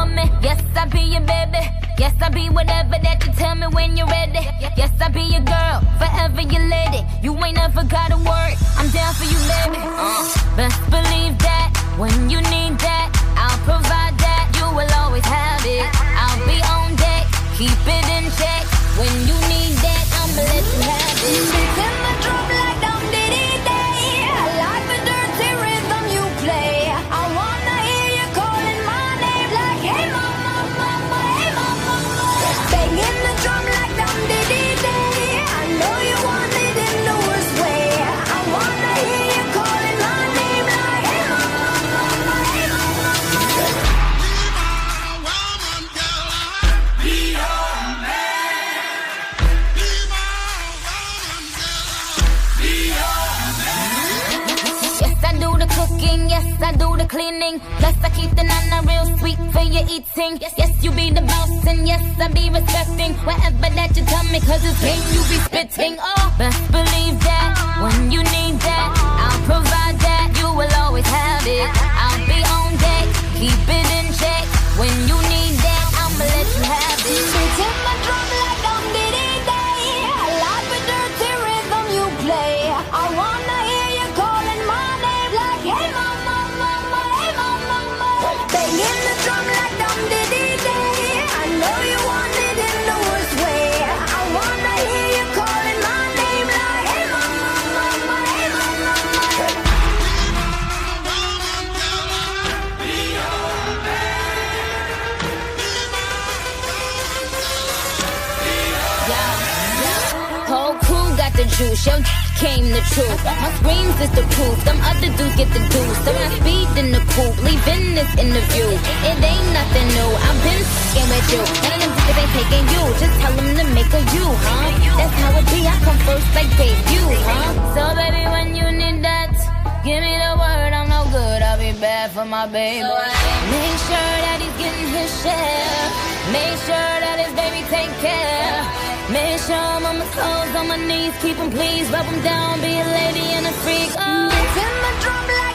woman. Yes, I be your baby. Yes, I be whatever that you tell me when you're ready. Yes, I be your girl, forever your lady. You ain't never gotta worry, I'm down for you, baby. Best believe that when you need that, I'll provide that. You will always have it. I'll be on deck, keep it in check. When you need that, I'ma let you have it. Beats in the drum like dum-diddy-day. I like the dirty rhythm you play. I wanna hear you calling my name like, hey mama, mama, hey mama. Banging the drum like dum-diddy-day. I know you want it in the worst way. I wanna hear you calling my name like, hey mama, mama, hey mama. Yes, I do the cooking, yes, I do the cleaning. Plus, I keep the nana real sweet for your eating. Yes, you be the boss, and yes, I be respecting whatever that you tell me, cause it's game you be spitting. Oh, best believe that when you need that, I'll provide that. You will always have it. I'll be on deck, keep it in check. When you need that, I'ma let you have it. Beats in the drum like dum-diddy-day. I like the dirty rhythm you play. I wanna hear you calling my name like, hey mama, mama, hey mama, mama. Banging the drum like dum-diddy-day. I know you want it in the worst way. I wanna hear you calling my name like, hey mama, mama, hey mama, mama. Whole crew got the juice, yo came the truth. My screams is the proof, them other dudes get the deuce. So I speed in the coupe, leaving this interview. It ain't nothing new, I've been f***ing with you. None of them niggas ain't taking you, just tell them to make a you, huh? That's how it be, I come first like debut, huh? So baby, when you need that, give me the word, I'm no good, I'll be bad for my baby. Make sure that he's getting his share. Make sure that his baby take care. Make sure I'm on my toes, on my knees, keep him please, rub him down, be a lady and a freak. Oh. Beats in the drum like